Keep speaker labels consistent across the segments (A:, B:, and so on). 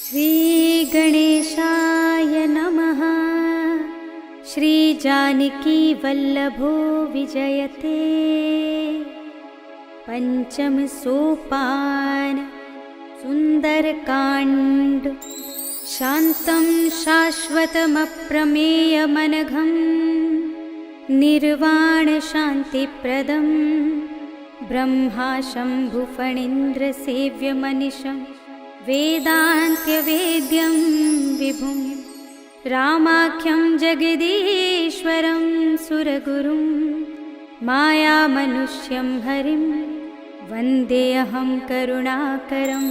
A: श्री गणेशाय नमः। श्री जानकी वल्लभो विजयते। पंचम सोपान सुंदरकांड। शांतं शाश्वतमप्रमेयमनघं निर्वाण शांतिप्रदं ब्रह्मा शंभुफणीन्द्र सेव्यमनिशं वेदान्त्यवेद्यं विभुं रामाख्यं जगदीश्वरं सुरगुरुं मायामनुष्यं हरिं वन्देऽहं करुणाकरं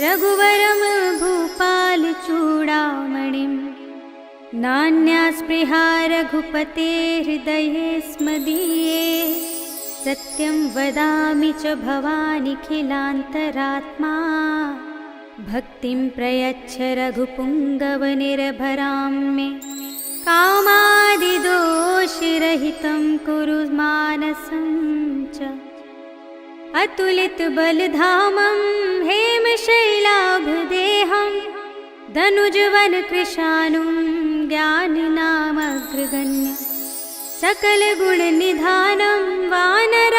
A: रघुवरं भूपालचूडामणिं। नान्या स्पृहा रघुपते हृदये स्मदीये सत्यं वदामि च भवानिखिलान्तरात्मा। भक्तिं प्रयच्छ रघुपुङ्गवनिर्भरां मे कामादिदोषरहितं कुरु मानसं च। अतुलितबलधामं हेमशैलाभदेहं दनुजवनकृशानुं ज्ञानिनामग्रगण्यं सकलगुणनिधानं वानराणामधीशं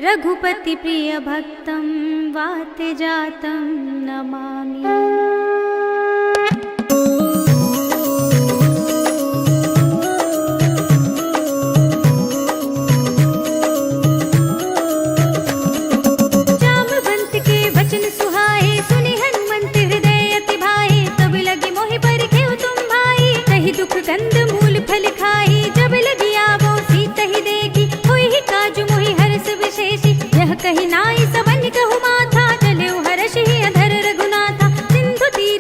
A: रघुपतिप्रियभक्तं वातजातं नमामि। कंद मूल फल खाई जब लगी आवो सीतहि देखी होई ही काजु मोहि हर्ष विशेषी। यह कही नाई सबन कहु माथा चले हर्ष ही अधर रघुनाथा। सिंधु तीर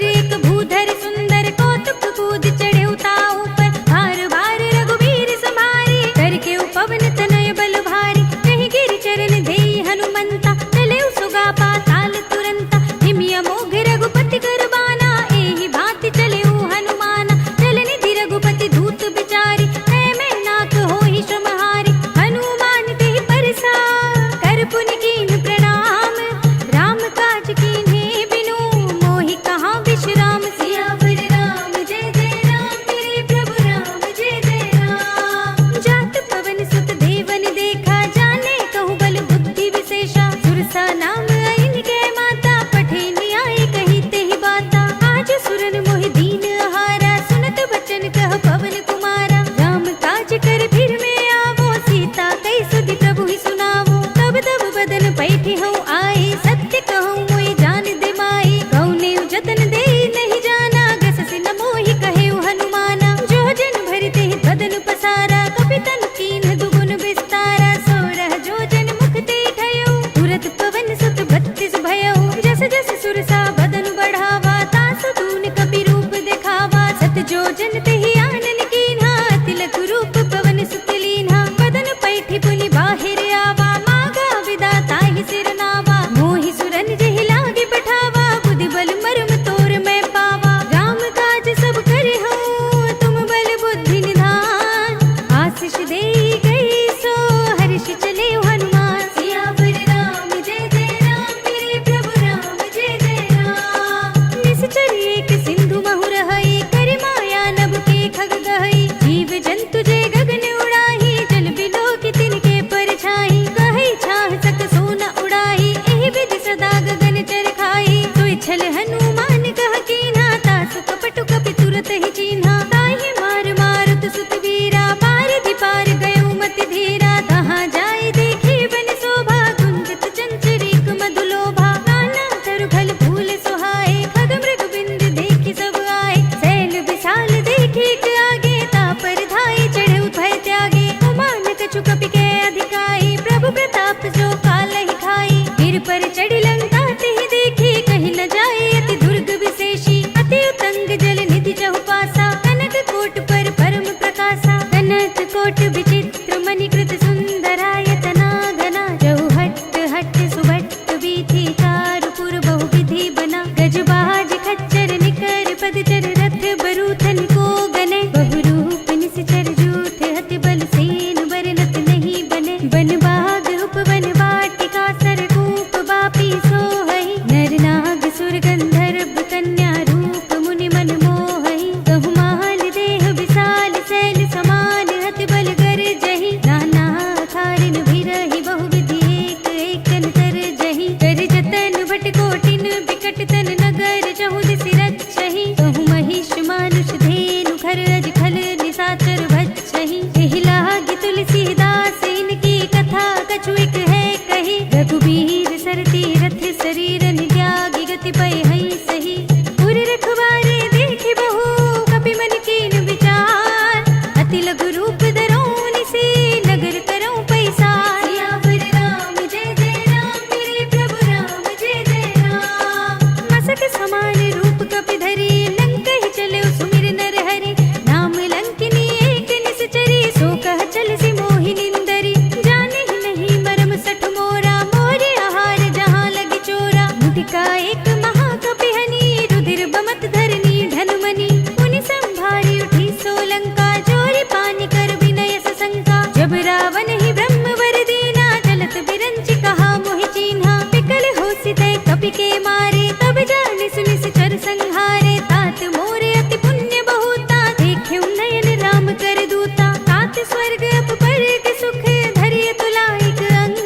A: एक महाकपिहनी, रुधिर बमत धरनी ढनुमनी। मुनि संभारी उठी सोलंका, जोरी पानी कर विनय सशंका। जब रावण ही ब्रह्म वर दीना, चलत बिरंचि कहा मोहि चीन्हा। विकल होसि तै कपि के मारे, तब जानि सुनि सिचर संहारे। तात मोरे अति पुण्य बहुता, देख्युं नयन राम कर दूता। तात स्वर्ग अपवर्ग सुख, धरिय तुलाइक अंग।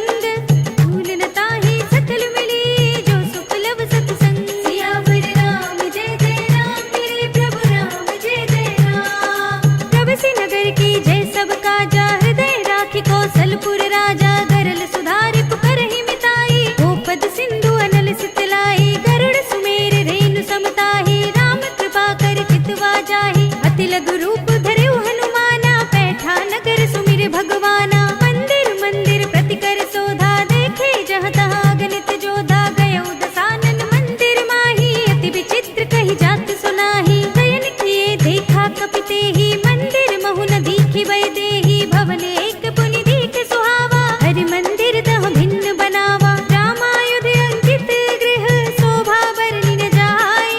A: भूल न ताहि सकल मिली, जो सुख लव सत्संग। सियावर राम जय जय राम, मेरे प्रभु राम जय जय राम। प्रभसि नगर की जय सब काजा, हृदय राखि कौशलपुर राजा। गरल सुधारि पुकारहि मिताई, गोपद सिंधु अनल सितलाई। गरुड़ सुमेर रेणु समताहि, राम कृपा कर चितवा जाहि। अति लघु रूप धरेउ हनुमाना, पैठा नगर सुमिर भगवाना। मंदिर मंदिर प्रति कर सोधा, देखे जहाँ तहाँ अगणित जोधा। गयौ दसानन मंदिर माही, अति विचित्र कही जात सुनाही। शयन किए देखा कपि तेहि, मंदिर महु न दीखि वै देहि। भवन एक पुनि दीख सुहावा, हरि मंदिर तह भिन्न बनावा। रामायुध अंकित गृह, शोभा बरनि न जाय।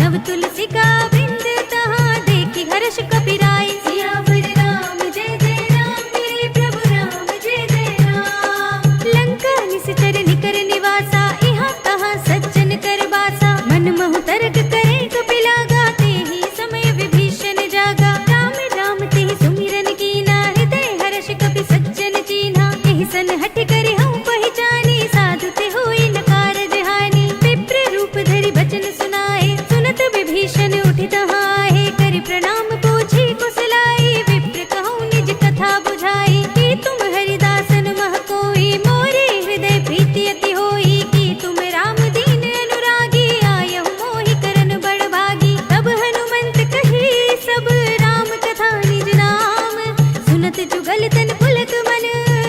A: नव तुलसी का बिंद, तहाँ देखि हर्ष कपि राय। सियावर राम जय जय राम, मेरे प्रभु राम जय जय राम। लंका निश्चर निकर निवासा, इहाँ तहाँ सज्जन कर बासा। मन महु तर्क करे कपि लागा, तेहि समय विभीषण जागा। राम राम तेहि सुमिरन कीना, हृदय हर्ष कपि सज्जन चीन्हा। एहि सन हठ करि हऊँ पहिचानी, साधु ते होई न कारज हानि। विप्र रूप धरि बचन सुनाए, सुनत विभीषण उठि तहाँ आहे। करि प्रणाम पूछी कुशलाई, विप्र कहूँ निज कथा बुझाई। कि तुम हरिदासन मह कोई, मोरे हृदय प्रीति अति होई। कि तुम राम दीन अनुरागी, आयहु मोहि करन बड़ भागी। तब हनुमंत कही सब, राम कथा निज नाम। सुनत जुगल तन पुलक मन,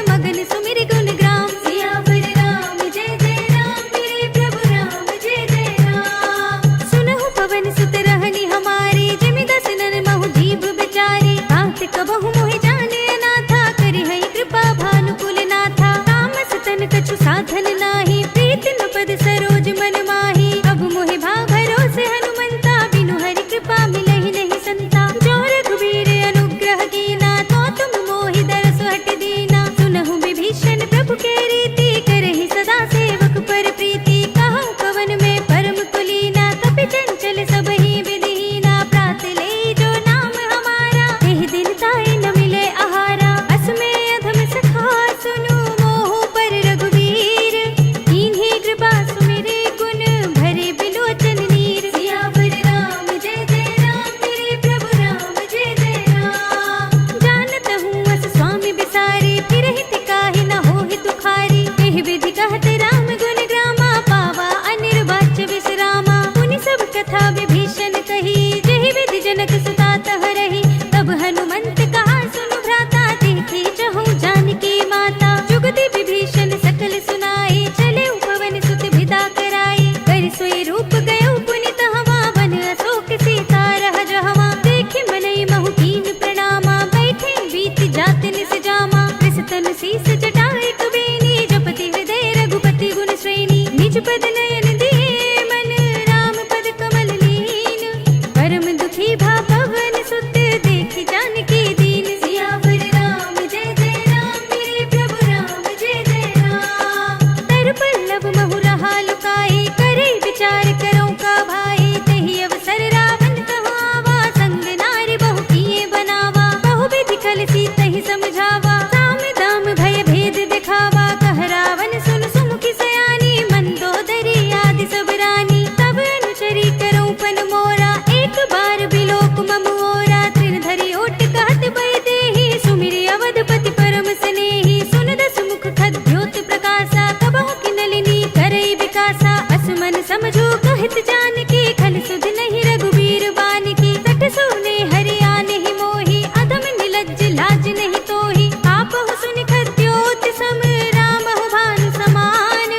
A: मगन सुमिर गुण ग्राम। सियावर राम जय जय राम, मेरे प्रभु राम जय जय राम। सुनहु पवन सुत रहनि हमारी, जिमि दस नर महु जीव बिचारी। तात कबहु मोहि जाने अनाथा, करि हई कृपा भानुकुल नाथा। तामस तन कछु साधन नाही, प्रीति न पद सरोज मन माही। अब मोहि भाव भरोसे हनुमंता, बिनु हरि कृपा मिलहि नहीं संता। जो रघुबीर अनुग्रह कीना, तो तुम मोहि दरस हट दीना। सुनहु विभीषण प्रभु के रीति, करहि सदा सेवक पर प्रीति। कहूँ कवन में परम कुलीना, कपि चंचल सबहि विधिहीना। प्रात ले जो नाम हमारा, एहि दिन ताहि न मिले आहारा। अस में अधम सखा सुनु, मोहु पर रघुवीर। कीन्ही कृपा सुमिरे गुण, भरे बिलोचन नीर। सियावर राम जय जय राम, मेरे प्रभु राम जय जय राम। जानत हूँ अस स्वामी बिसारी, फिरहि तिकाहि न होहि दुखारी। एहि विधि कहत राम गुण ग्रामा, पावा अनिर्वाच्य विश्रामा। मुनि सब कथा विभीषण कही, जेहि विधि जनक सुता तह रही। तब हनुमंत कहा सुनु भ्राता, देखी चहु जानकी माता। जुगति विभीषण सकल सुनाई, चले पवन सुत विदा कराई। कर सोई रूप गयो पुनि तहवा, वन अशोक सीता रह जहवा। देखि मनई महु कीन प्रणामा, बैठे बीत जात निस जामा। कृषतन शीस जटाए कुबेनी, जपति हृदय रघुपति गुण श्रेणी। निज पद नयन दिए मन, राम पद कमल लीन। परम दुखी भा पवन सुत, देखि जानकी दीन। सियावर राम जय जय राम, मेरे प्रभु राम जय जय राम। तर पल्लव महु रहा लुकाई, करे विचार करो का भाई। तेहि अवसर रावण कहाँ आवा, संग नारी बहु किए बनावा। बहु विधि कल सीतहि समझावा, साम दाम भय भेद दिखावा। कह रावण सुन सुमुखी सयानी, मंदोदरी आदि सब रानी। तब अनुचरी करो पन मोरा, एक बार बिलोक मम ओरा। त्रिधरि ओट कहत बय देहि, सुमिरि अवधपति परम स्नेही। सुन दस मुख खद्योत प्रकाशा, कबहु कि नलिनी करई विकासा। असमन समझो कहित जानकी, खल सुध नहीं रघुबीर बानकी। सठ सुने हरि आनेहि मोहि, अधम निलज्ज लाज नहीं तोहि। आपहु सुनि खद्योत सम, रामहु भानु समान।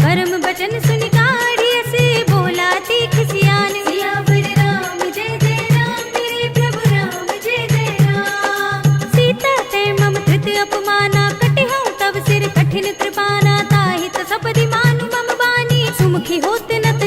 A: परम बचन सुनि काढ़ी असे, बोला तीख सियान। सियावर राम जय जय राम, मेरे प्रभु राम जय जय राम। सीता ते मम कृत अपमाना, कटिहऊँ तव सिर कठिन कृपाना। ताहि त सपदि मानु मम बानी, सुमुखी होत न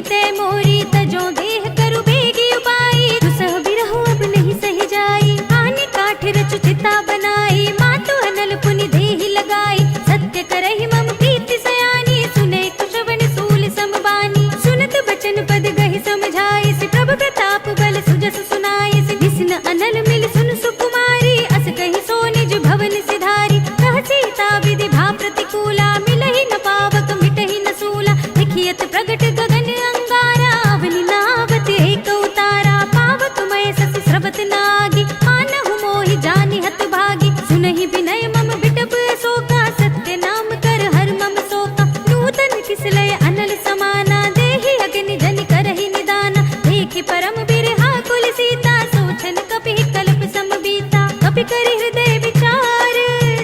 A: ते मोरी तजो देह करु बेगी उपाई दुसह बिरहु अब नहीं सह जाई आने काठ रचु चिता बनाई मातु अनल पुनि देहि लगाई सत्य करहि मम प्रीति सयानी सुने कुशवन सूल समबानी सुनत बचन पद गहि समझाई सि प्रभु प्रताप बल सुजस सुनाई सि विष्णु अनल मिल सुन सुकुमारी अस कहि सो निज भवन सिधारी कह सीता विधि भा प्रतिकूला मिलहि न पावक मिटहि न सूला लिखियत प्रगट गगन अंगारा अवनि नावत एक उतारा पावक मय सस स्रवत नागी मानहु मोहि जानि हत भागी सुनहि विनय मम बिटप शोका सत्य नाम कर हर मम शोका नूतन किसलय अनल समाना देहि अग्नि जनि करहि निदाना देखि परम बिरहा कुल सीता सोचन कपि कल्प समबीता कपि करि हृदय विचार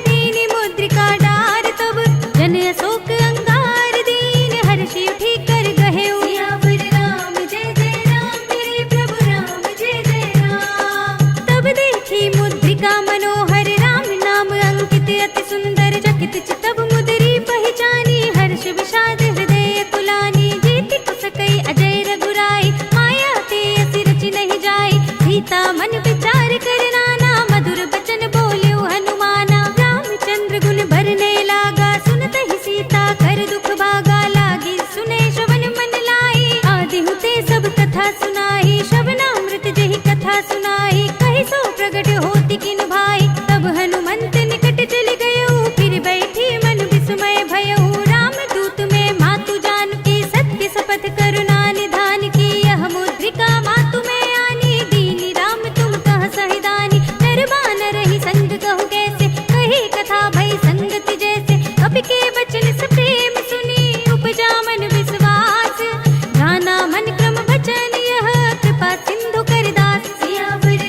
A: दीनि मुद्रिका डार तब जन अशोक अंगार दीन हर्षि उठी कर गहे सियावर राम जय जय राम मेरे प्रभु राम जय जय राम तब देखी मुद्रिका मनोहर राम नाम अंकित अति सुंदर चकित चितव मुद्री पहचानी हर्ष विषाद हृदय कुलानी जीति कुसकई अजय रघुराई माया ते असि रचि नहीं जाई सीता मन विचार कर नाना मधुर बचन बोल्यो हनुमाना रामचंद्र गुण भरने लागा सुनत ही सीता कर दुख भागा लागी सुने श्रवण मन लाई आदि हुते सब कथा सुनाई श्रवणामृत जहि कथा सुनाई कहि सो प्रगट होति किन भाई तब हनुमंत निकट चल गयो फिर बैठी मन विस्मय भयो राम दूत में मातु जानकी सत्य शपथ करुणा निधान की यह मुद्रिका मातु में आनी दीनी राम तुम कह सहिदानी नरबान रही संग कहु कैसे कही कथा भई संगति जैसे कपि के वचन से प्रेम सुनी उपजा मन विश्वास जाना मन क्रम वचन यह कृपा सिंधु कर दास सियावर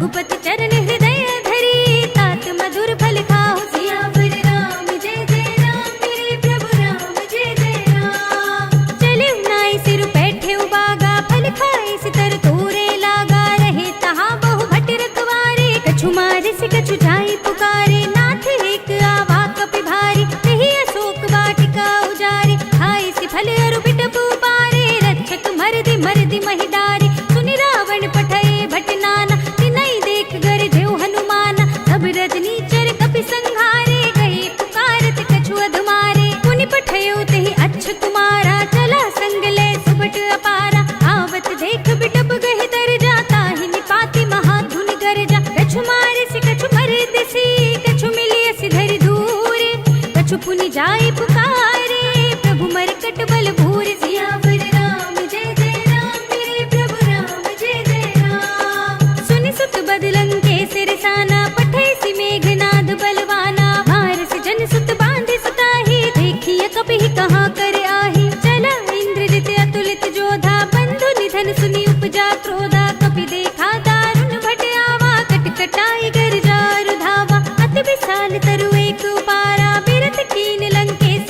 A: रघुपति चरण हृदय धरी, तात मधुर फल खाओ सियावर राम। जय जय राम मेरे प्रभु राम, जय जय राम। चले नाई सिर बैठे उबागा, फल खाए सितर तोरे लागा। रहे तहाँ बहु भट रखवारे, कछु मारे से कछु जाई पुकारे। नाथ एक आवा कपि भारी, कही अशोक वाटिका उजारी। खाए से फल अरु बिटपु पारे, रक्षक मरदि मरदि महिडारी। सुनि रावण पठये भट नाना, तिनहि देख गरजेउ हनुमाना। सब रजनीचर कपि संघारे, गए पुकारत कछु अधमारे। पुनि पठयो तेहि अच्छ कुमारा, चला संग ले सुभट अपारा। आवत देख बिटप गहि तर जाता, ही निपाति महाधुनि गरजा। कछु मारे से कछु मरदि सी, कछु मिलिय सिधरि धूरे। कछु पुनि जाय पुकारे, प्रभु मरकट बल भूरि। सियावर राम जय जय राम मेरे प्रभु राम, जय जय राम। सुनि सुत बदलंग के सिरसाना, पठय सि मेघनाद बलवाना। मारस जन सुत बांधे सुताही, देखिय कपिहि कहाँ कर आही। चला इंद्रजित अतुलित जोधा, बंधु निधन सुनि उपजा क्रोधा। कपि देखा दारुण भट आवा, कटकटाई गर्जा रुधावा। अति विशाल तरु एक उपारा, बिरथ कीन लंकेश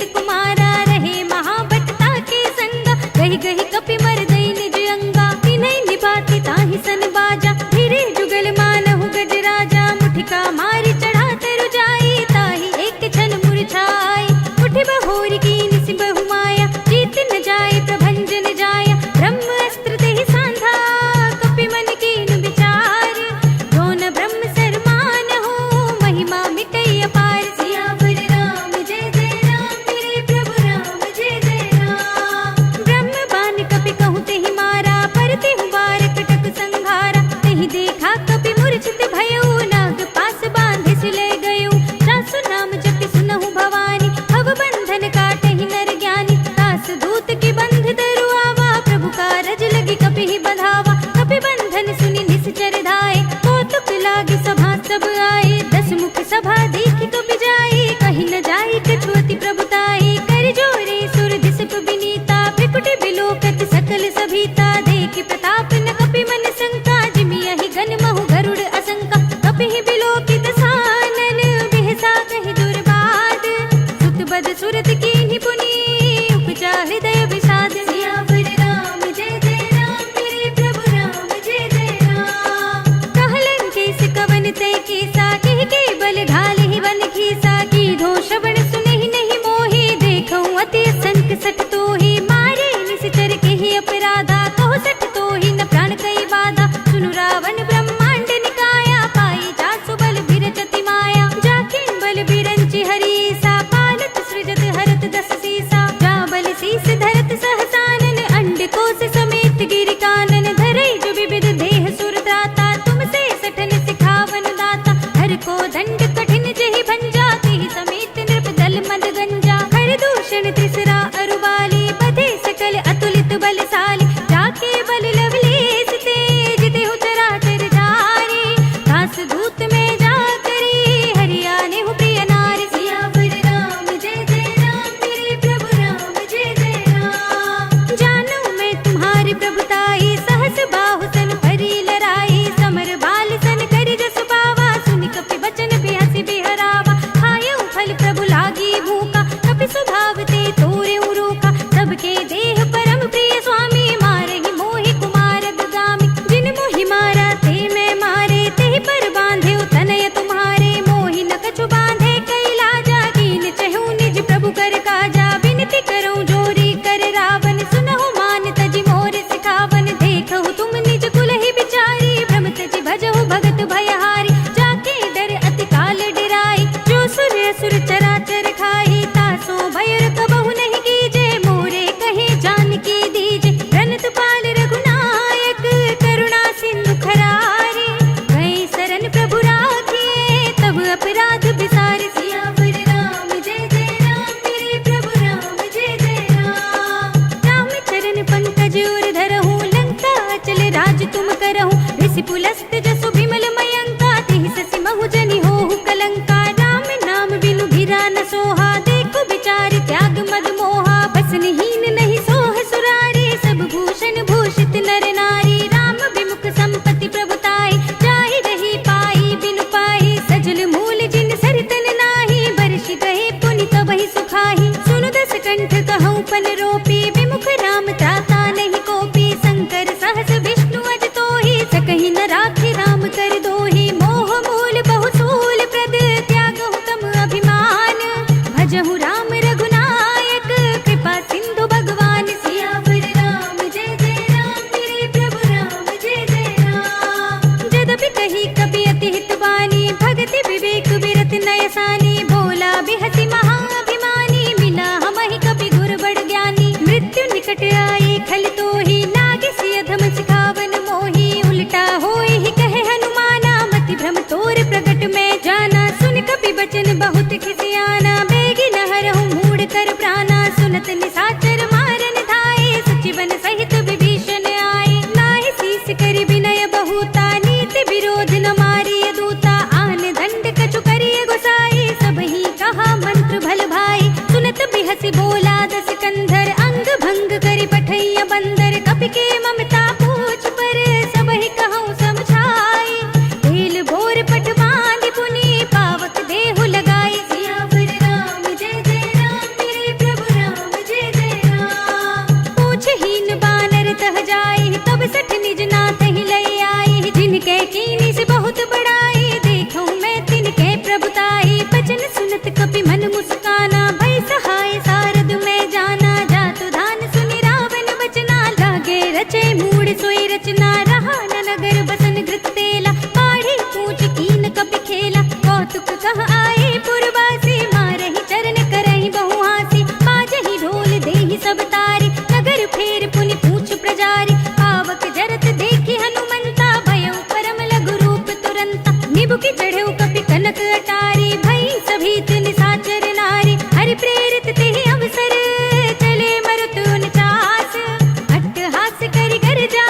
A: बचन बहुत खिसियाना, बेगी नहरहु मूड कर प्राणा, सुनत निशाचर मारन धाये, सचिवन सहित विभीषण आए, नाहि शीस करि विनय बहुता, नीति विरोध न मारिय दूता, आन दंड कछु करिय गोसाई, सबहि कहा मंत्र भल भाई, सुनत बिहसि बोला दस कंधर, अंग भंग करि पठैया बंदर, कपि के ममता पूछ पर, सबहि कहूँ समझाई, ढील भोर पट बांधि पुनि, पावक देहु लगाई, सियावर राम जय जय राम, मेरे प्रभु राम जय जय राम। पूछहीन बानर तह जाई, तब सठ निज नाथ ही लई आई, जिनके कीनी से बहुत बड़ाई, देखूं मैं तिनके प्रभुताई, बचन सुनत कपि मन मुस्काना, भई सहाय सारद में जाना, जातु धान सुनि रावण बचना, लागे रचे मूड सोई रचना, रहा न नगर बसन घृत तेला, पाढ़ी पूछ कीन कपि खेला, कौतुक कह आए पुरवासी, मारहि चरण करहि बहु हासी, बाजहि ढोल देहि सब तारी, नगर फेर पुनि पूछ प्रजारी, पावक जरत देखि हनुमंता, भयउ परम लघु रूप तुरंता, निबुकि चढ़ऊ कपि कनक अटारी, भई सभीत निशाचर नारी, हरि प्रेरित तेहि अवसर, चले मरुत उनचास, अट्टहास करि गर्जा,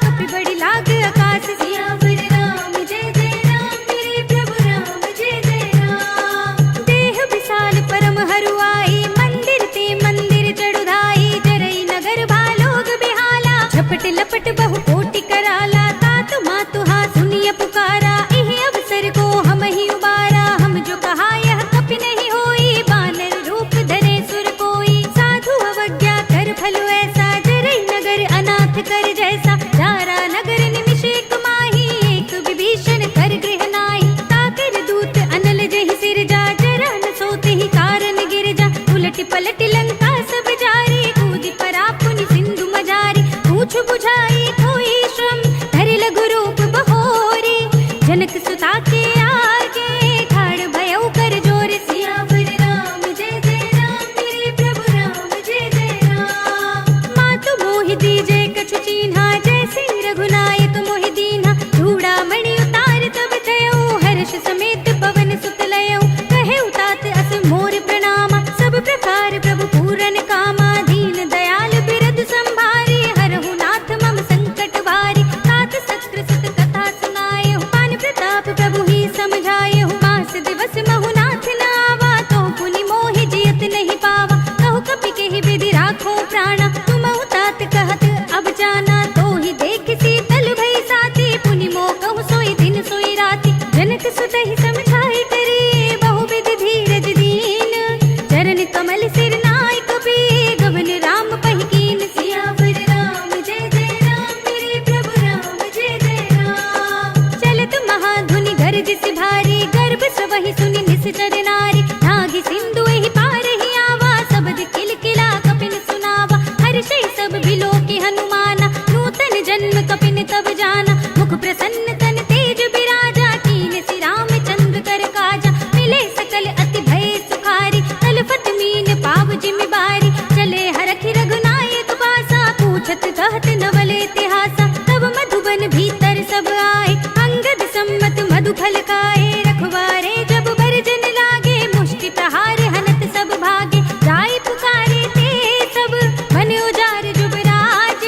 A: कपि बड़ी लाग आकाश, सियावर राम जय जय राम, मेरे प्रभु राम जय जय राम। देह विशाल परम हरुआई, मंदिर ते मंदिर चढ़ुधाई, जरई नगर भालोग बिहाला, झपट लपट बहु कोटि कराला, तात मातु हा सुनिय पुकारा, इहि अवसर को हम ही उबारा, हम जो कहा यह कपि नहीं होई, बानर रूप धरे सुर कोई, साधु अवज्ञा कर फलो ऐसा, जरई नगर अनाथ कर जैसा, जारा नगर निमिष एक माही, एक विभीषण कर गृह नाही, ताकर दूत अनल जहि सिर जा, जरा न सोते ही कारण गिर जा, उलट पलट लंका सब जारी, कूदि परा पुनि सिंधु मजारी, पूछ बुझाई कोई श्रम, धरि लघु रूप बहोरी, जनक सुता के आगे, ठाड़ भयउ कर जोर, सियावर राम जय जय राम, मेरे प्रभु राम जय जय राम। मातु मोहि दीजे कछु चीन्हा, जैसे रघुनायक मोहि दीन्हा, चूड़ामणि उतार तब थयउ, हर्ष समेत पवन सुत लयउ, कहे उतात अस मोर प्रणामा, सब प्रकार प्रभु पूरन कामा, दीन दयाल बिरधु संभारी, हरहु नाथ मम संकट भारी, तात सत्र सुत कथा सुनायहु, पान प्रताप प्रभु ही समझायहु, मास दिवस महु नाथ न आवा, तो पुनि मोहि जियत नहीं पावा, कहु कपि केहि विधि राखो प्राणा, तुमहु तात कहत अब जाना, तो ही देख शीतल भई साथी, पुनि मोह कहु सोई दिन सोई राती, जनक सुत ही समझाई करी, बहु विधि धीरज दीन, चरण कमल सिर नाय कपि, गगन राम पहि कीन, सियावर राम जय जय राम, मेरे प्रभु राम जय जय राम। चलत महाधुनि गरजसि भारी, गर्भ सबहि सुनि निश्चर नारी, नाहि सिंधु एहि पार ही आवा, सबद किलकिला कपिन सुनावा, हर्षै सब बिलोकि हनुमाना, नूतन जन्म कपिन तब जाना, मुख प्रसन्न तन तेज बिराजा, कीन सि रामचंद्र कर काजा, मिले सकल अति भय सुखारी, तलफत मीन पाव जिमि बारी, चले हरखि रघुनायक बासा, पूछत कहत नवल इतिहासा, तब मधुबन भीतर सब आए, अंगद सम्मत मधु फल खाए, रखवारे जब बरजन लागे, मुष्टि प्रहार हनत सब भागे, जाय पुकारे ते सब, मन उजार जुबराज,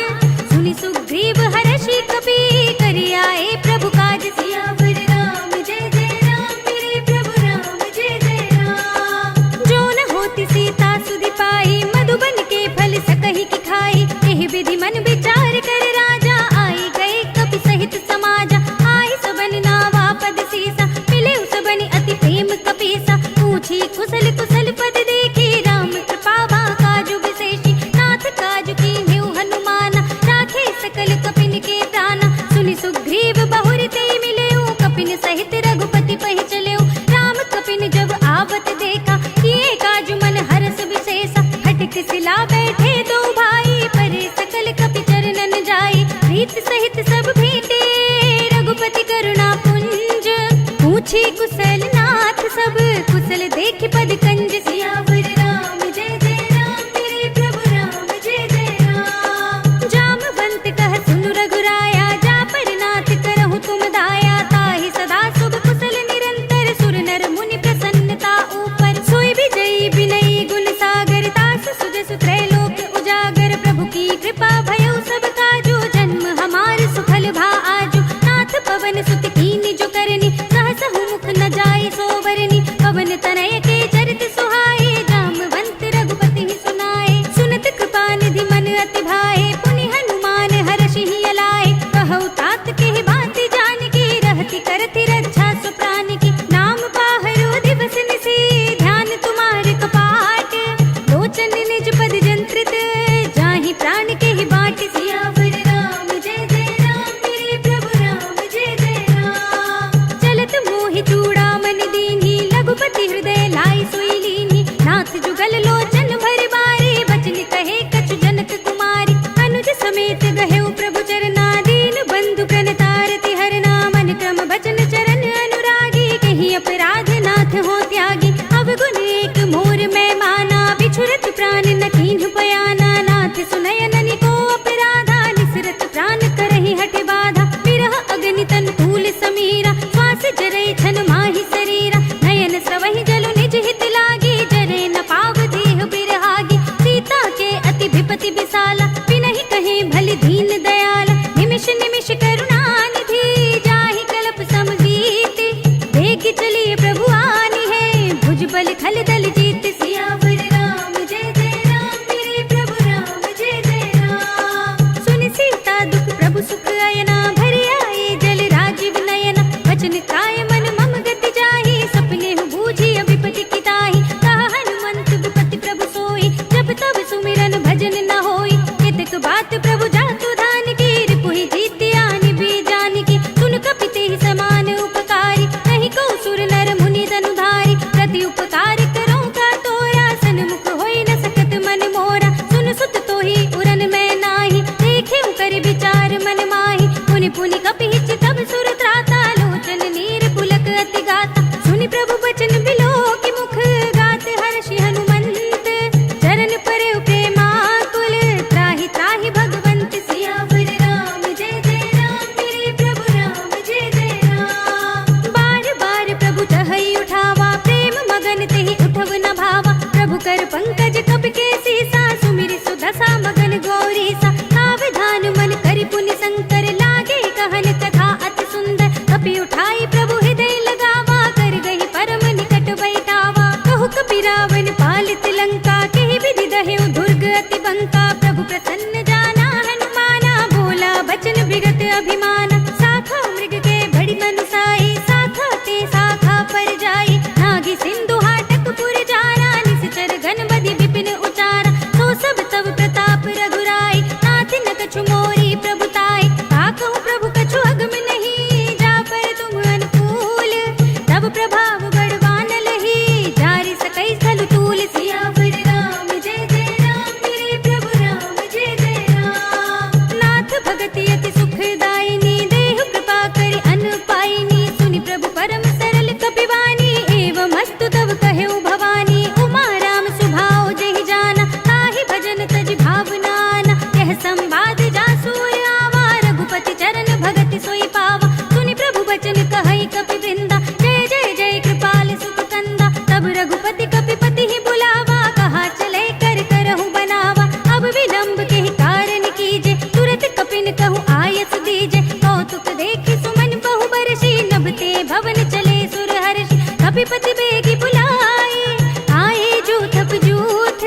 A: सुनि सुग्रीव हर्षि कपि, करि आए प्रभु काज, सियावर राम जय जय राम, मेरे प्रभु राम जय जय राम। जो न होती सीता सुधि पाई, मधुबन के फल सकहि की खाई, एहि विधि मन विचार कर राजा, आई गए कपि सहित समाजा, आई सबन नावा पद सीसा, मिले सबनि अति प्रेम कपीसा, पूछी कुशल कुशल पद देखी, राम कृपा काजु विशेषी, नाथ काजु कीन्हु हनुमाना, राखे सकल कपिन के प्राणा, सुनि सुग्रीव बहुर ते मिलेउ, कपिन सहित रघुपति पहि चलेउ, राम कपिन जब आवत देखा, किए काजु मन हरस विशेषा, हठित सिला बैठे दो भाई, परे सकल कपि चरणन जाई, प्रीत सहित सब भेटे, रघुपति करुणा पुंज, पूछी कुशल नाथ सब, कुशल देखि पद कंज, सियावर राम जय जय राम, मेरे प्रभु राम जय जय राम। जामवंत कह सुनु रघुराया, जा पर नाथ करहु तुम दाया, ताहि सदा शुभ कुशल निरंतर, सुर नर मुनि प्रसन्न बल खल दल जीत सियावर राम जय जय राम मेरे प्रभु राम जय जय राम। सुन सीता दुख प्रभु सुख अयना भरि आए जल राजीव नयना वचन काय मन मम गति जाहि सपने हूँ बूझी विपति की ताहि कहा हनुमंत विपति प्रभु सोई जब तब सुमिरन भजन न होई केतक बात प्रभु जातु धान की रिपुहि जीत आनि भी जान की सुन कपिते ही समान उपकारी नहीं को सुर नर मुनि धनुधारी प्रति उपकार करो का तोरा सन्मुख होई न सकत मन मोरा सुन सुत तो ही उरन मैं नाही देखे कर विचार मन माही पुनि पुनि कपि हिच तब सुर त्राता लोचन नीर पुलक अति गाता सुनि प्रभु बचन बिलो की मुख गात हर्षि हनुमंत चरण परे प्रेमाकुल त्राहि त्राहि भगवंत सियावर राम जय जय राम मेरे प्रभु राम जय जय राम। बार बार प्रभु तहई उठावा प्रेम मगन तेहि उठव न भावा प्रभु कर पंकज कपि के सीसा सुमिर सुदशा मगन गौरी सा सावधान मन करि पुनि शंकर लागे कहन कथा अति सुंदर कपि उठाई प्रभु हृदय लगावा कर गही परम निकट बैठावा कहु कपि रावण पालित लंका केहि विधि दहेउ दुर्ग अति बंका प्रभु प्रसन्न जाना हनुमाना बोला बचन विगत अभिमाना साखा मृग के बड़ी मनुसाई साखा ते साखा पर जाई नागी सिंधु हाटक पुर जाना निश्चर घन बदि विपिन उचारा तो सब तब प्रताप रघुराई नाथ न कछु मोरी प्रभुताई काकहु प्रभु कछु अगम नहीं जा पर तुम अनुकूल तब प्रभाव बड़वान लही जारि सकै स्थल तूल सियावर राम जय जय राम मेरे प्रभु राम जय जय राम। नाथ भगति अति सुखदायिनी देहु कृपा करि अन पाइनी सुनि प्रभु परम सरल कपिवानी एवं अस्तु तब कहेउ भवानी उमा राम सुभाव जहि जाना ताहि भजन तज भावनाना यह संवाद जासूर आवा रघुपति चरण भगति सोई पावा सुनि प्रभु बचन कहई कपि वृंदा जय जय जय कृपाल सुख कंदा तब रघुपति कपिपति ही बुलावा कहा चले कर करहु बनावा अब विलंब के ही कारण कीजे तुरत कपिन कहु आयस दीजे कौतुक देखि सुमन बहु बरसी नभते भवन चले सुर हर्षि कपिपति बेगी बुलाए आए जूथ जूथ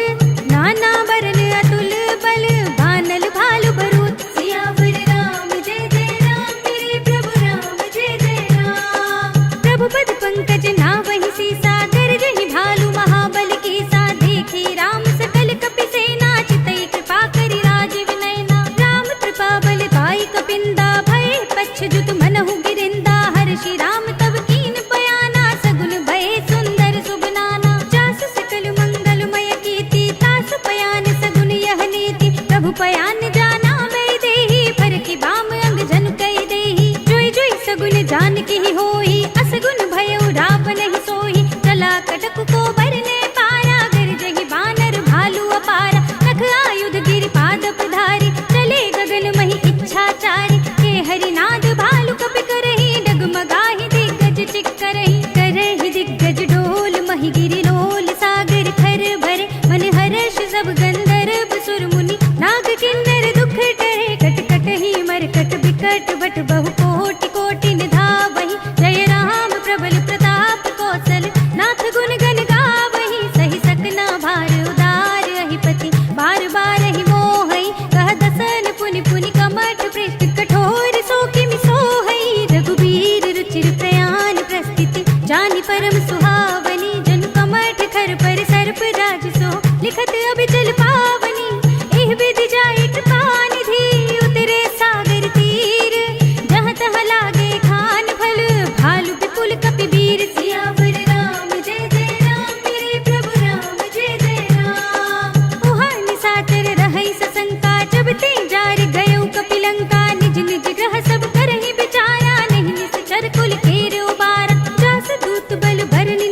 A: नाना बरन अतुल बल बानल भालु भरूत सियावर राम जय जय राम मेरे प्रभु राम जय जय राम। प्रभु पद पंकज नावहि सीसा गरजहि भालु महाबल कीसा देखी राम सकल कपि सेना चितई कृपा करि राजीव नयना राम कृपा बल पाई कपिंदा भय पच्छ जुत मनहु गिरिंदा हर्षि राम तब कीन बयाना सगुन भय सुंदर सुबनाना जास सकल मंगलमय कीर्ति तास पयान सगुन यह नीति प्रभु पयान जाना मैं देहि फर की बाम अंग जन कई देहि जोई जोई सगुन जान की ही होई असगुन भयउ रावण ही सोई चला कटक को बरने पारा गरजहि बानर भालु अपारा नख आयुध गिरि पादप धारी चले गगन महि इच्छाचारी के हरिनाद भालु कपि करहि डगमगाहि दिग्गज चिक्करहि करहि दिग्गज डोल महि गिरि लोल सागर खर भरे मन हर्ष सब गंधर्व सुर मुनि नाग किन्नर दुख टरे कट कट ही मरकट बिकट बट बहु कोटि कोटि निधावहि जय राम प्रबल प्रताप कौशल नाथ गुण गण गावहि सहि सकना भार उदार अहिपति बार बार ही मोहई कह दसन पुनि पुनि कमठ पृष्ठ कठोर सो किमि सोहई रघुबीर रुचिर प्रयाण प्रस्थिति जानि परम सुहावनी जनु कमठ खर पर सर्प राज सो लिखत अभिचल पावनी एह विधि जाय कृपा निधि उतरे सागर तीर जहाँ तहाँ लागे खान फल भालु विपुल कपि वीर सियावर राम जय जय राम मेरे प्रभु राम जय जय राम। उहाँ निशाचर रहै सशंका जब ते जार गयो कपि लंका निज निज ग्रह सब करहि विचारा नहीं निश्चर कुल केर उबारा जास दूत बल भरनि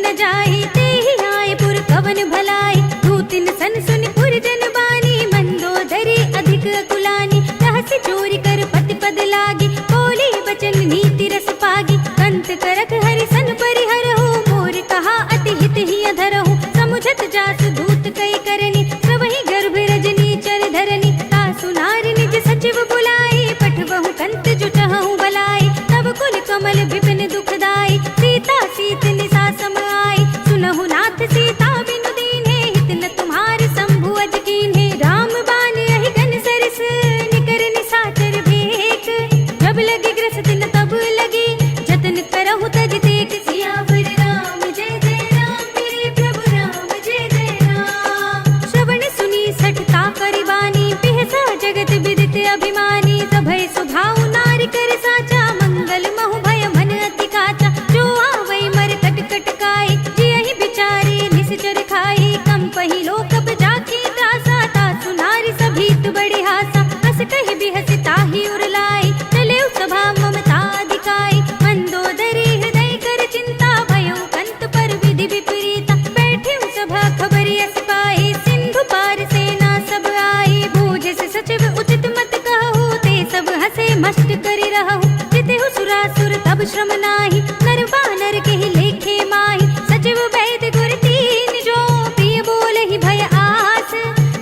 A: सब श्रम नाही, नर बानर के ही लेखे माही। सचिव वैद्य गुर तीन जो, प्रिय बोले ही भय आस।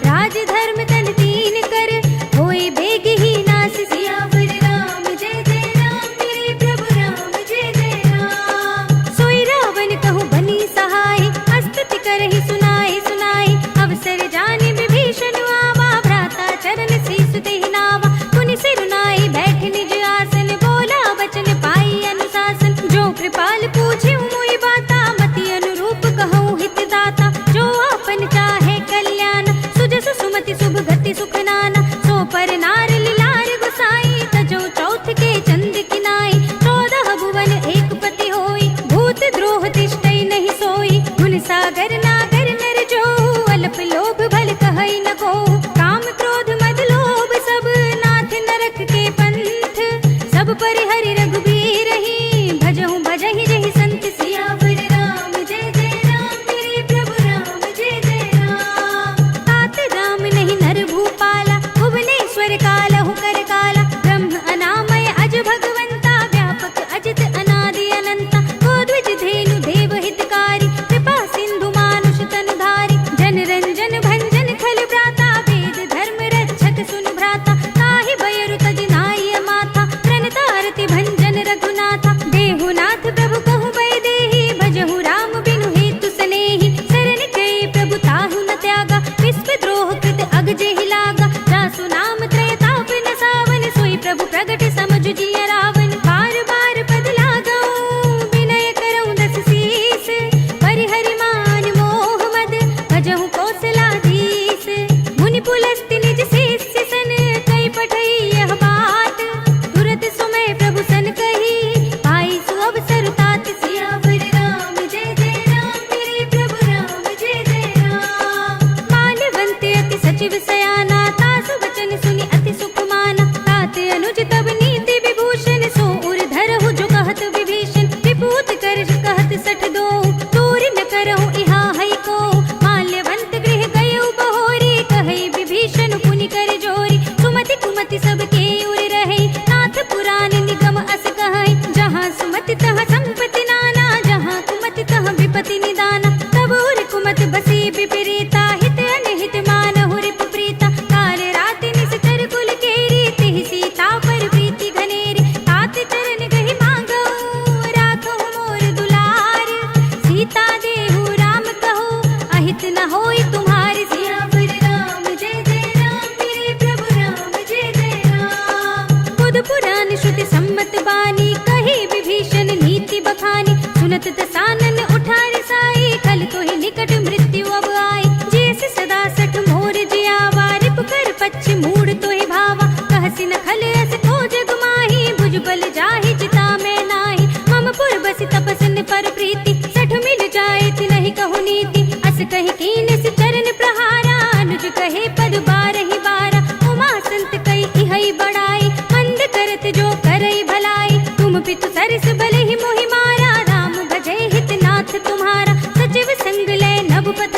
A: राज धर्म तन तीन कर, होए बेग ही नास। सियावर राम जय जय राम, मेरे प्रभु राम जय जय राम। सोई रावण कहूँ बनी सहाय, अस्तुति करहि सुनाए सुनाए। अवसर जाने विभीषण आवा, भ्राता चरण शीस देहि नावा। पुनि सिर नाई बैठ निज आसन, बोला वचन पाई अनुशासन। जो कृपाल पूछे मोहि बाता, मति अनुरूप कहूँ हित दाता। जो आपन चाहे कल्याण, सुजस सुमति शुभ गति सुख नाना। सो पर नार लिलार गुसाई, तजो चौथ के चंद किनाई। 14 भुवन एक पति होई, भूत द्रोह तिष्ठई नहीं सोई। गुण सागर नागर नर जो, अल्प लोभ भल कहई न को। काम क्रोध मद लोभ सब, नाथ नरक के पंथ। सब परिहरि रघुबीर ही, भजहु भजहि जहि संत। सियावर राम जय जय राम, मेरे प्रभु राम जय जय राम। तात राम नहीं नर भूपाला, भुवनेश्वर कालहु कर काला। ब्रह्म अनामय अज भगवंता, व्यापक अजित अनादि अनंता। गोद्विज धेनु देव हितकारी, कृपा सिंधु मानुष तनुधारी। जन रंजन भंजन खल भ्राता, वेद धर्म रक्षक सुन भ्राता। ताहि भयरु तज नाई माथा, प्रणतारति भंजन रघुनाथा। देहुनाथ प्रभु कहु भय देहि, भजहु राम बिनु हेतु सनेहि। शरण गए प्रभु ताहु न त्यागा, विश्व द्रोह कृत अग जेहि लागा। जासु नाम त्रय ताप न सावन, सोई प्रभु प्रगट समझु जिय रावण। बार बार पद लागऊं, विनय करऊं दस शीस। परिहरि मान मोह मद, भजहु कौशलाधीश। मुनि पुलस्त्य निज शिष्य सन, कई पठई यह बात। तुरत सुमय प्रभु सन कही, पाई सु अवसर तात। सियावर राम जय जय राम, मेरे प्रभु राम जय जय राम। माल्यवंत अति सचिव सयाना, तासु वचन सुनि अति सुख माना। तात अनुज तब नीति विभूषण, सो उर धरहु जो कहत विभीषण। विभूत कर कहत सठ दो, दूर न करहु इहा है को। माल्यवंत गृह गयउ बहोरी, कहई विभीषण पुनि कर जोरी। सुमति कुमति सबके उर रहे, नाथ पुराण निगम अस कहै। जहाँ सुमति तहाँ संपत्ति नाना, जहाँ कुमति तहाँ विपत्ति निदाना। तब उर कुमति बसी विपरीता, हित अनहित मानहु रिपु प्रीता। काल राति निश्चर कुल केरी, तिहि सीता पर प्रीति घनेरी। तात चरण गहि मांगऊ, राखहु मोर दुलार। सीता देहु राम कहू, अहित न होई तुम्हारी। सियावर राम जय जय राम, मेरे प्रभु राम जय जय राम। बुध पुराण श्रुति सम्मत बानी, कही विभीषण नीति बखानी। सुनत दसानन उठारि साई, खल तो ही निकट मृत्यु अब आई। जैसे सदा सठ मोर जियावा, रिप कर पच्छ मूड तो ही भावा। कहसी न खल अस को जग माही, भुजबल जाहि जिता मैं नाही। मम पुर बसि तपसन पर प्रीति, सठ मिल जाए ति नहीं कहु नीति। अस कहि कीन सि चरण प्रहारा, अनुज कहे पद बारहि बारा। उमा संत कई इहै बड़ाई, मंद करत जो करई भलाई। तुम पितु सरस बलहि मोहि मारा, राम भजै हित नाथ तुम्हारा। सचिव संग लय नभ पत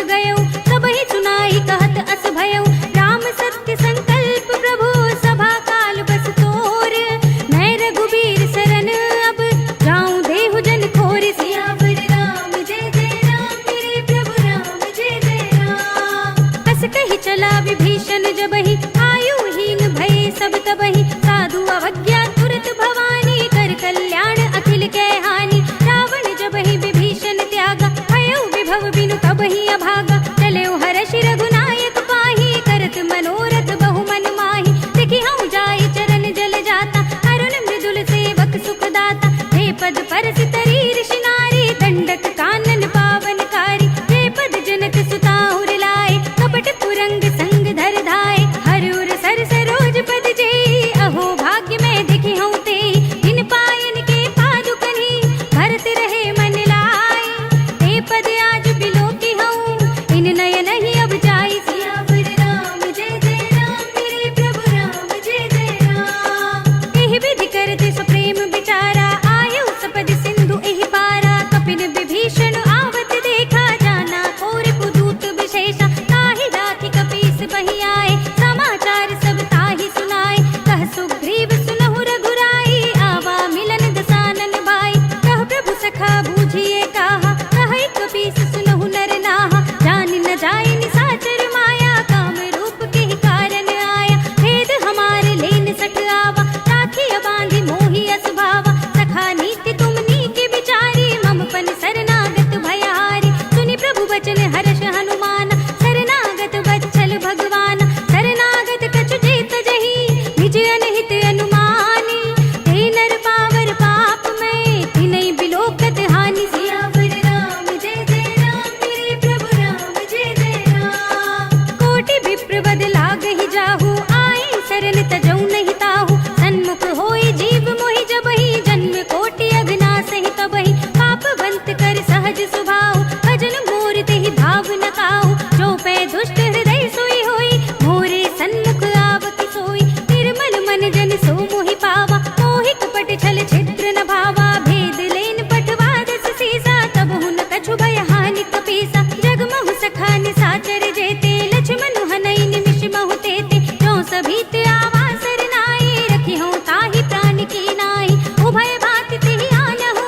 A: सुनि शरणागत भयहारी। सुनि प्रभु बचन हर्ष हनुमान, शरणागत वत्सल भगवान। शरणागत कछु जेत जही, निज अनहित अनुमानी। ते नर पावर पाप में, तिनहि बिलोकत हानि। सियावर राम जय जय राम, मेरे प्रभु राम जय जय राम। कोटि विप्र बद लागहि जाहु, आए शरण तजौ नहीं ताहु। सन्मुख होई जीव मोहि जबहि, जन्म कोटि अघनासहि तबहि। पापवंत कर सहज सुभाव, भजन मोर तेहि भाव न काहु। जो पै दुष्ट हृदय सोई होई, मोरे सन्मुख आवति सोई। निर्मल मन जन सो मोहि पावा, मोहि कपट छल छिद्र न भावा। भेद लेन पठवा दस सीसा, तबहु न कछु भय हानि कपीसा। जगमहु सखा निसाचर जेते, लक्ष्मण हनई निमिष महु तेते। जो सभीत आवा सरनाई, रखिहउँ ताहि प्राण की नाई। उभय भाति तिहि आनहु,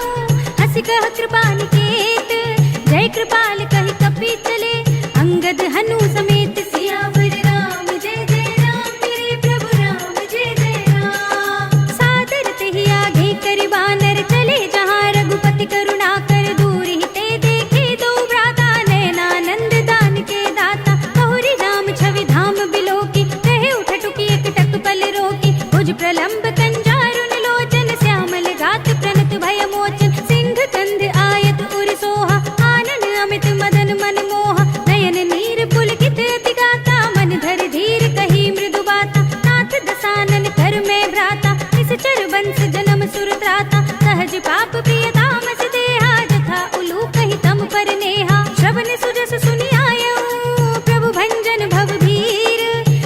A: हँसि कह कृपा निकेत। जय कृपाल कहि कपितले, अंगद हनु समेत। सियावर राम जय जय राम, मेरे प्रभु राम जय जय राम। सादर तेहि आगे करि बानर, चले जहाँ रघुपति करुणा कर। दूर ही ते देखे दो भ्राता, नयनानंद दान के दाता। बहुरी राम छवि धाम बिलोकी, कहे उठटुकी एकटक पल रोकी। भुज प्रलंब कंजारुन लोचन, श्यामल गात प्रणत भय मोचन। सिंह कंध आयत उर सोहा, आनन अमित मदन मन मोहा। नयन नीर पुलकित अति गाता, मन धर धीर कही मृदु बाता। नाथ दसानन कर में भ्राता, निश्चर बंस जन्म सुर त्राता। सहज पाप प्रिय तामस देहा, जथा उलूक ही तम पर नेहा। श्रवण सुजस सुनि आयऊ, प्रभु भंजन भव भीर।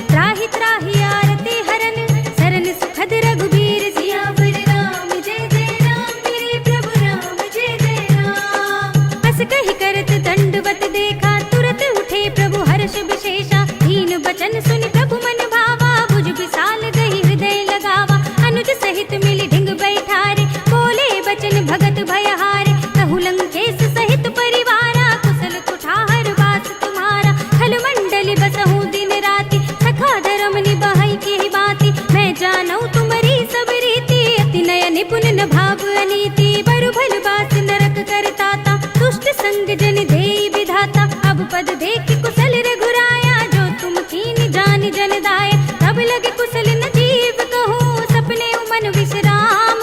A: त्राहि त्राहि आरती हरन, सरन सुखद रघुबीर। सियावर राम जय जय राम, मेरे प्रभु राम जय जय राम। अस कहि करत दंडवत देखा, तुरत उठे प्रभु हर्ष विशेषा। दीन बचन सुनि प्रभु मन भावा, भुज विशाल गही हृदय लगावा। अनुज सहित मिलि ढिंग बैठारे, बोले बचन भगत भयहारे। कहु लंकेश सहित परिवारा, कुशल कुठार वास तुम्हारा। खल मंडली बसहु दिन राति, सखा धर्म निभाई की बाती। मैं जानऊ तुम्हारी सब रीति, अति नय निपुण न भाव अनीति। बरु भल बास नरक करताता, दुष्ट संग जन देई विधाता। अब पद देख कुशल रघुराया, जो तुम कीन जान जन दाया। तब लगे कुशल न जीव कहो, सपने मन विश्राम।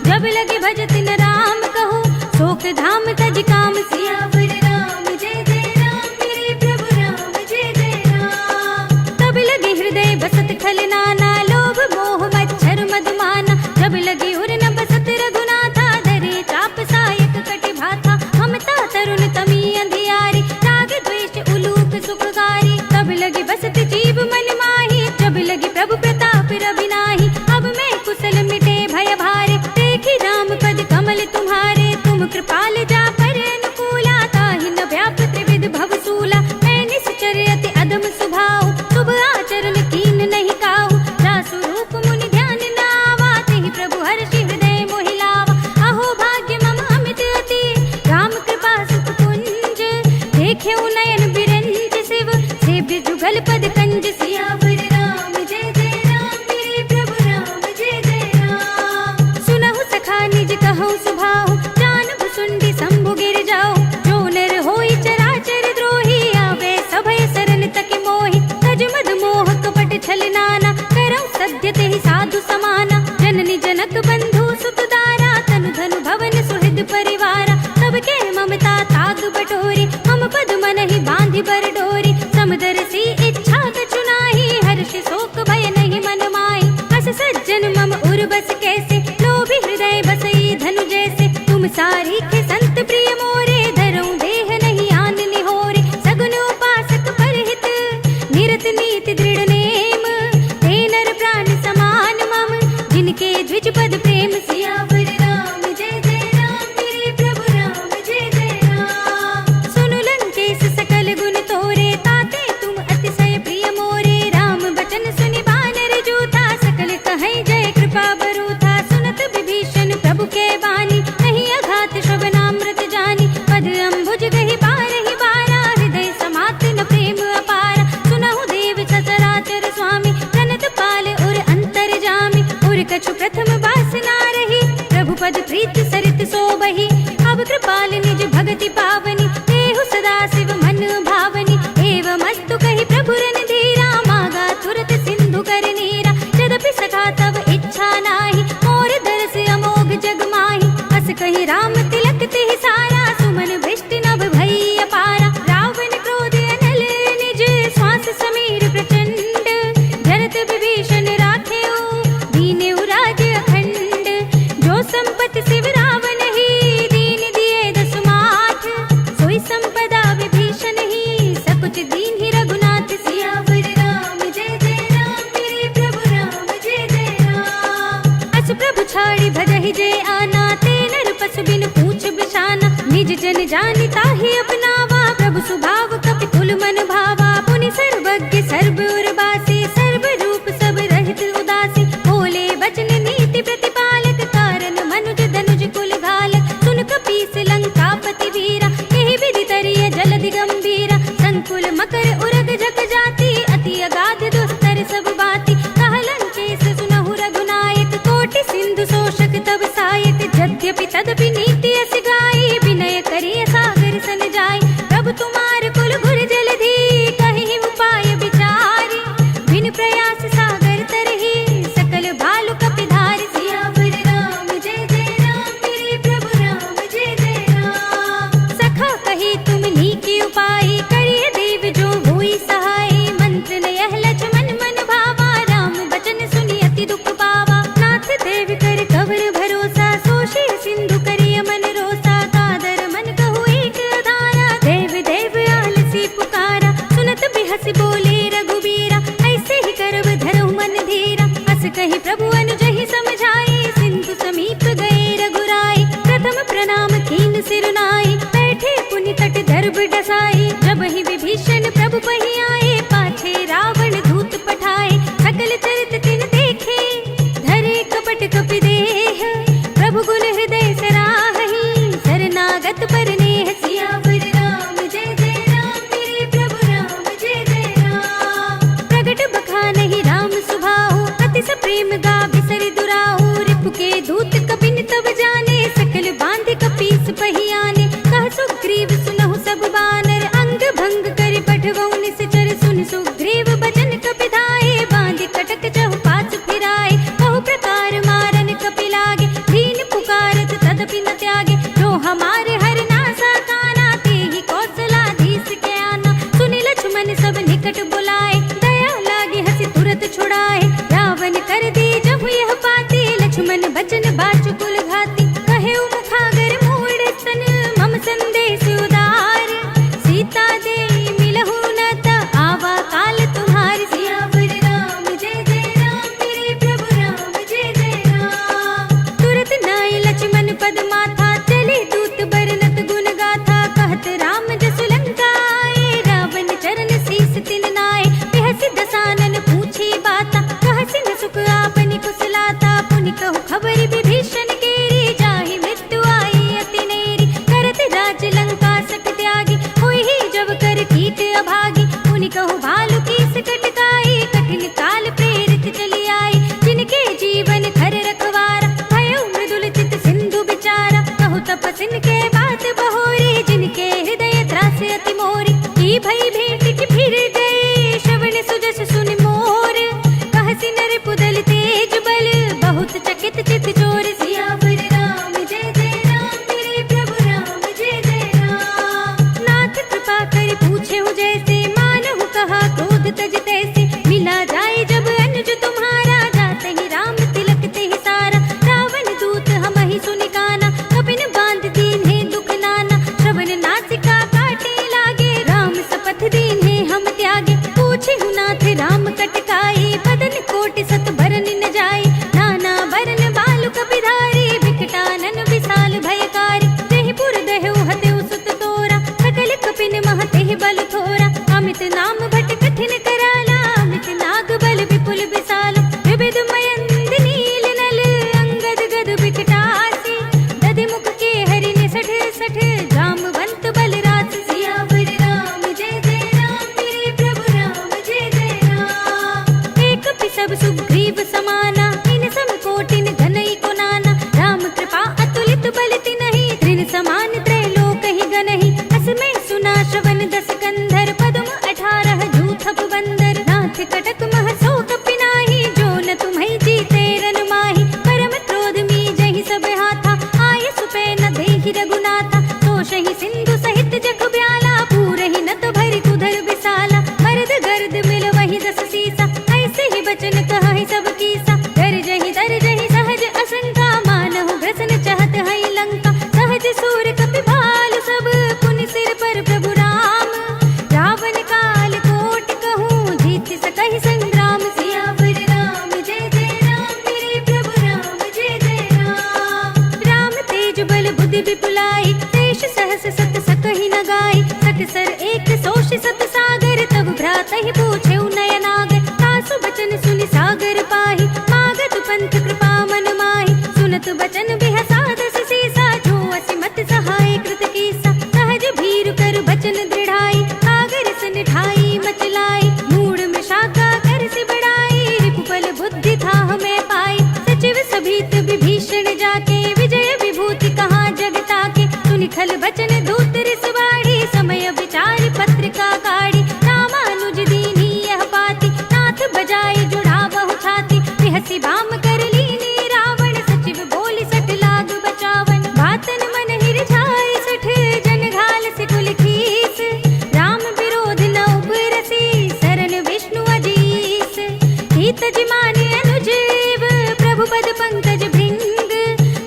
A: जब लगे भजत न राम कहो, शोक धाम तज काम। सियावर राम जय जय राम, मेरे प्रभु राम जय जय राम। तब लगे हृदय बसत खल नाना, लोभ मोह मच्छर मधुमाना। जब लगे उर न बसत रघुनाथा, धरे चाप सायक कटि भाथा। ममता तरुण तमी अंधियारी, राग द्वेष उलूक सुखगारी। तब लगे बसत जीव मन माही, जब लगे प्रभु प्रताप रविनाही। अब मैं कुशल मिटे भय भारे, देखी राम पद कमल तुम्हारे। तुम कृपाल जा पर अनुकूला, ताहि न व्याप त्रिविध भवसूला। मैं निश्चर अति अदम सुभाव, शुभ आचरण कीन नहीं काहू। जासु रूप मुनि ध्यान न आवा, तेहि प्रभु हर्षि हृदय मोहि लावा। अहो भाग्य मम अमित अति, राम कृपा सुख कुंज। देखेउ नयन बिरंज शिव, सेव्य जुगल पद कंज। सियावर राम जय जय राम, मेरे प्रभु राम जय जय राम। सुनहु सखा निज कहु सुभाहु, जानहु सुंडी शंभु गिर जाओ। जो नर होई चराचर द्रोही, आवे सभय शरण तकि मोहि। तज मद मोह कपट छल नाना, करौ सद्य तेहि साधु समाना। जननी जनक बंधु सुत दारा, तनु धनु भवन सुहृद परिवारा। सबके ममता ताग बटोरी, मम पद मनहि बांधि बर डोरी। समदर्शी इच्छा कछु नाही, हर्ष शोक भय नहीं मन माही। अस सज्जन मम उर बस कैसे, लोभी हृदय बसई धनु जैसे। तुम सारी के संत प्रिय मोरे, धरऊं देह नहीं आन निहोरे। सगुन उपासक परहित, निरत नीति दृढ़ नेम। ते नर प्राण समान मम, जिनके द्विज पद प्रेम। सियावर राम जय जय राम, मेरे प्रभु राम जय जय राम। सुनु लंकेश सकल गुण तोरे, ताते तुम अतिशय प्रिय मोरे। राम बचन सुनि बानर जूथा, सकल कहे जय कृपा बरूथा। निज जन जानिता ही अपनावा, प्रभु सुभाव कपि कुल मन भावा। पुनि सर्वज्ञ सर्व उर्वासी, सर्व रूप सब रहित उदासी। बोले वचन नीति प्रतिपालक, कारण मनुज धनुज कुल घालक। सुन कपीस लंकापति वीरा, यही विधि तरिय जलधि गंभीरा। संकुल मकर उरग जग जाति, अति अगाध दुस्तर सब बाती। कहलन केस सुनहु रघुनायक, कोटि सिंधु शोषक तब सायक। यद्यपि तदपि नीति अस गाई, विनय करिय सागर सन जाई। प्रभु तुम्हार कुल घुर जलधि, कहि उपाय विचारी। बिन प्रयास सागर तरहि, सकल भालु कपि धारि। सियावर राम जय जय राम, मेरे प्रभु राम जय जय राम। सखा कही तुम नीकी उपाय, करिय देव जो हुई सहाय। मंत्र न यह लक्ष्मण मन भावा, राम बचन सुनि अति दुख पावा। नाथ देव कर कवर भरोसा, सोषि सिंधु करिय मन रोसा। कादर मन कहु एक अधारा, देव देव आलसी पुकारा। सुनत बिहसि बोले रघुबीरा, ऐसे ही करब धरहु मन धीरा। अस कहि प्रभु अनुजहि समझाए, सिंधु समीप गए रघुराई। प्रथम प्रणाम कीन सिर नाई, बैठे पुनि तट दर्भ डसाई। जब ही विभीषण प्रभु पहि आए, पाछे रावण दूत पठाए। सकल चरित तिन देखे, धरे कपट कपि देह। प्रभु गुण हृदय सराहहि, शरणागत पर नेह। सियावर राम जय जय राम, मेरे प्रभु राम जय जय राम। प्रगट बखानहि राम सुभाहु, अति स प्रेम गाभि सरि दुराहु। रिपु के दूत कपिन तब जाने, सकल बांधि कपीस पहि आने। कह सुग्रीव सुनहु सब बानर, अंग भंग करि पठवहु निश्चर। सुनि सुग्रीव बचन कपि धाये, बांधि कटक चहु पाछ फिराए। बहु प्रकार मारन कपि लागे, दीन पुकारत तदपि न त्यागे। जो हमारे हर नासा काना, तेहि कौशलाधीश के आना। सुनि लक्ष्मण सब निकट बुलाए, दया लागे हंसी तुरत छुड़ाए। रावण कर दी जहु यह पाती, लक्ष्मण बचन बाचु कुल घाती। कहे मुखागर मूढ़ सन, मम संदेश उदार। सीता दे मिलहु न त, आवा काल तुम्हारी। सियावर राम जय जय राम, मेरे प्रभु राम जय जय राम। तुरत नाई लक्ष्मण पद माथा, चले दूत बरनत गुण गाथा। कहत राम जसु लंका आए, रावण चरण शीस तिन नाए। बिहसि दसानन पूछी बाता, कहसि न सुख आपनि कुशलाता। पुनि कहु खबर विभीषण केरी, जाहि मृत्यु आई अति नेरी। करत राज लंका सक त्यागी, होई ही जब कर कीट अभागी। पुनि कहु भालु कीस कटकाई, कठिन काल प्रेरित चली आई। जिनके जीवन खर रखवारा, भयो मृदुल चित सिंधु बिचारा। कहु तपसिन के बात बहोरी, जिनके हृदय त्रास अति मोरी। की भई भेंट की फिर गए, श्रवण सुजस सुनि मोर। कहसि नर पुदल तेज बल, बहुत चकित चित चोर। सियावर राम जय जय राम, मेरे प्रभु राम जय जय राम। नाथ कृपा करि पूछेहु जैसे, मानहु कहा क्रोध तज तैसे। मिला जाए जब अनुज तुम्हारा, जातहि राम तिलक तेहि सारा। रावण दूत हमहि सुनि काना, कपिन बांध दीन्हे दुख नाना। श्रवण नासिका काटे लागे, राम सपथ दीन्हे हम त्यागे। पूछेहु नाथ राम कटकाई, बदन कोटि सत भरन न जाई। नाना वरन बालु कपि धारी, विकटानन विशाल भयकारी। तेहि पुर दहु हतेउ सुत तोरा, सकल कपिन मह तेहि बल थोरा। अमित नाम भट कठिन कराला, अमित नाग बल विपुल विशाल। विविध मयंद नील नल, अंगद गद विकटासी। दधि मुख के हरि निसठ सठ, जामवंत बल रास। सियावर राम जय जय राम, मेरे प्रभु राम जय जय राम। एक पि सब सुग्रीव समाना, इन सम कोटिन घनई को नाना। राम कृपा अतुलित बल तिनहि, तृण समान त्रैलोक ही गनहि। अस में सुना श्रवण दस कंधर, पद्म 18 जूथप बंदर। नाथ कटक मह सो कपि नाही, जो न तुम्हि जीते रन माही। परम क्रोध मीजहि सब हाथा, आय सुपै न देहि रघुनाथा। तोषहि सिंधु सहित जग ब्याला, पूरहि न तो भरि कुधर विशाला। मर्द गर्द मिल वही दस सीसा, ऐसे ही बचन कहहि सब कीसा। दर्जहि सहज असंका, मानहु ग्रसन चहत हई लंका। सहज सूर कपि भालु सब, पुनि सिर पर प्रभु राम। रावण काल कोटि कहूँ, जीत सकहि संग्राम। सियावर राम जय जय राम, मेरे प्रभु राम जय जय राम। राम तेज बल बुद्धि विपुलाई, शेष सहस्र छल बचन दूत रिसवाड़ी, समय विचार पत्रिका काढ़ी, रामानुज दीनी यह पाती, नाथ बजाई जुड़ा बहु छाती, बिहसी बाम कर लीनी रावण, सचिव बोली सठ लाग बचावन, बातन मन हिरझाई सठ जन घाल से कुल खीस, राम विरोध न उबरसी शरण विष्णु अजीस, हित जिमाने अनुजीव प्रभु पद पंकज भृंग,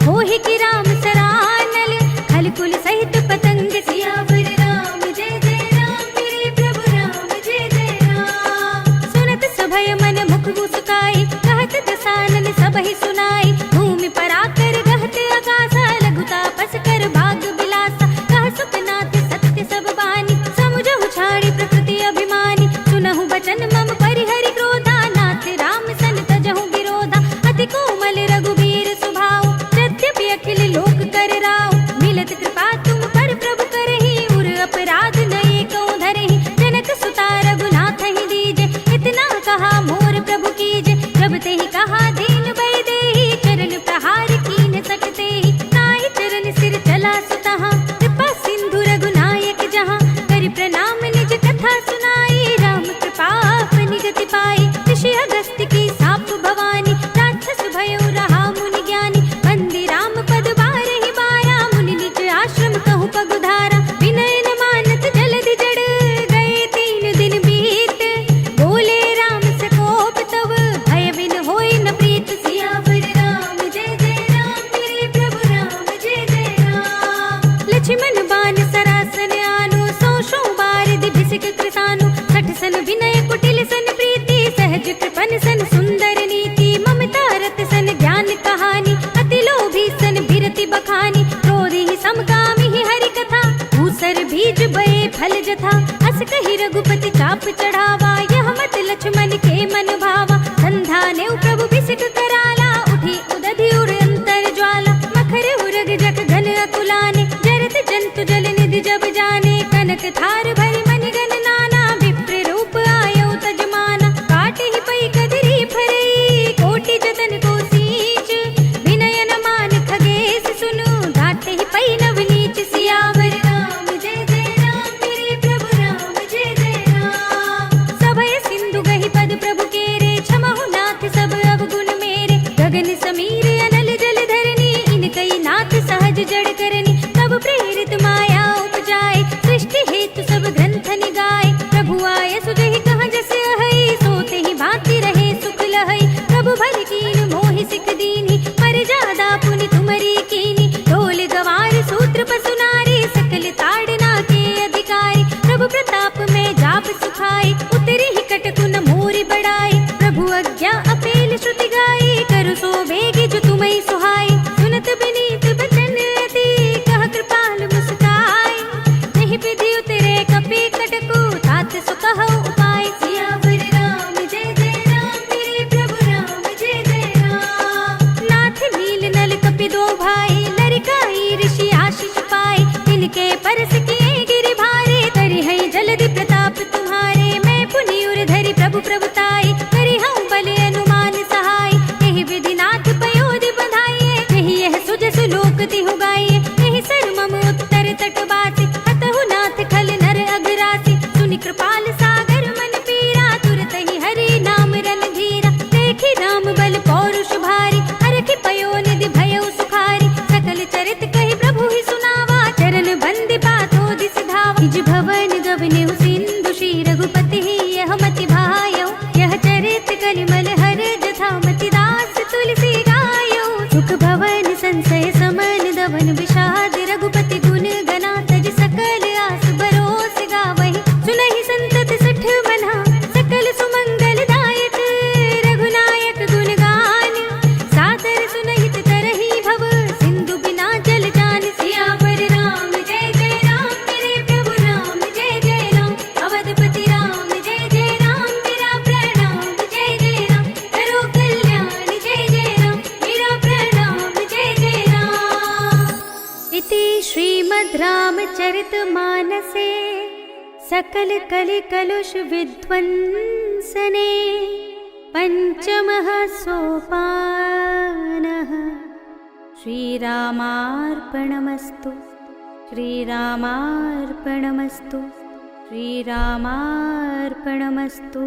A: होहि की राम सरानल खल कुल सहित पतंग, सियावर राम जय जय राम मेरे प्रभु राम जय जय राम, सुनत सभय मन मुख मुस्काई, कहत दसानन सबहि सुनाई, भूमि पर आकर गहत आकाशा, लघु तापस कर भाग बिलासा, कह सुखनाथ सत्य सब बानी, समुझहु छाड़ी प्रकृति अभिमानी, सुनहु बचन मम परिहरि क्रोधा, नाथ राम सन तजहु विरोधा, अति कोमल रघुबीर सुभाऊ, यद्यपि अखिल लोक कर राव, मिलत कृपा तुम पर प्रभु करहि, उर अपराध नये कौ धरहि, जनक सुता रघुनाथ ही दीजे, इतना कहा मोर प्रभु कीजे, जब तेहि कहा दीन भय देहि, चरण प्रहार कीन सकते ही, नाहि चरण सिर चला सुतहा, कृपा सिंधु रघुनायक जहाँ, करि प्रणाम निज कथा सुनाई, राम कृपा अपनी गति पाई, ऋषि अगस्त्य की साप भवानी, राक्षस भयो रहा मुनि ज्ञानी, बंदी राम पद बारहि बारा, मुनि निज आश्रम कहु पगुधारा, विनय न मानत जलधि जड़, गए 3 दिन बीत, बोले राम सकोप तब, भय बिन होई न प्रीत, सियावर राम जय जय राम मेरे प्रभु राम जय जय राम, लक्ष्मण बान सरासन आनो, 100 बार दिभिसिक कृसानु, 60 सन विनय कुटिल सन प्रीति, सहज कृपन सन सुंदर नीति, ममता रत सन ज्ञान कहानी, अति लोभी सन बिरति बखानी, क्रोधी समकामी ही हरि कथा, भूसर बीज बये फल जथा, अस कहि रघुपति चाप चढ़ावा, यह मत लक्ष्मण के मन भावा, संधाने प्रभु बिसिक कराला, उठी उदधि उर अंतर ज्वाला, मखर उरग जग घन अकुलाने, जरत जंतु जल निधि जब जाने, कनक थार भरि मनि गण नाना, विप्र रूप आयो तजमाना, काटे ही पई कदरी फरई, कोटि जतन को सींच, विनय न मान खगेश सुनु, घाटे ही पई नवनीच, सियावर राम जय जय राम मेरे प्रभु राम जय जय राम, सभय सिंधु गहि पद प्रभु केरे, क्षमहु नाथ सब अवगुण मेरे, गगन समीर अनल जल धरनी, इनकई नाथ सहज जड़ करनी, तब प्रेरित माया उपजाए, सृष्टि हेतु सब ग्रंथ निगाए, प्रभु आय सुजहि कहाँ जस अहै, सोते ही भांति रहे सुख लहै, प्रभु भल कीन मोहि सिख दीन्ही, पर जादा पुनि तुमरी कीनी, ढोल गवार सूत्र पसु नारी, सकल ताड़ना के अधिकारी, प्रभु प्रताप में जाप सुखाई, उतरी ही कटकुन मोरि बढ़ाई, प्रभु आज्ञा अपेल श्रुति गाई, करु सो बेगी जो तुम्हें सुहाई, सुनत विनीत बचन अति, कह कृपाल मुस्काई, नहीं विधि उतरे कपि कटकु, तात सो कहु उपाय, सियावर राम जय जय राम मेरे प्रभु राम जय जय राम, नाथ नील नल कपि दो भाई, लरिकाई ऋषि आशीष पाए, इनके परस किए गिरि भारे, करि है जलधि प्रताप तुम्हारे, मैं पुनि उर धरि प्रभु प्रभुताई, करि हूँ बल अनुमान सहाय, यही विधि नाथ पयोधि बधाइए, यही यह सुजसु लोक तिहु गाइए, यही सर मम उत्तर तट बासी, हतहु नाथ खल नर अघरासी, सुनि कृपाल सागर मन पीरा, तुरत ही हरि नाम रणधीरा, देखि राम बल पौरुष भारी, हरखि पयो निधि भयउ सुखारी, सकल चरित कहि प्रभु ही सुनावा, चरण बंदी पाथो दिस धावा, निज भवन गवनेउ सिंधु श्री रघुपति ही यह मति भायौ, यह चरित कलिमल हर जथा मति दास तुलसी गायौ, सुख भवन संशय समन दवन विषाद, रघुपति गुण गना तज सकल आस बरोस गावहि, सुनहि संतत सठ मना, सकल सुमंगल दायक, रघुनायक गुण गान, सादर सुनहित तरहि भव, सिंधु बिना जल जान, सियावर राम जय जय राम मेरे प्रभु राम जय जय राम, अवधपति राम जय जय राम मेरा प्रणाम जय जय राम, करो कल्याण जय जय राम मेरा प्रणाम जय जय राम, इति श्रीमद् रामचरितमानसे सकल कलि कलुष विध्वंसने पंचमः सोपानः, श्रीरामार्पणमस्तु। श्रीरामार्पणमस्तु। श्रीरामार्पणमस्तु।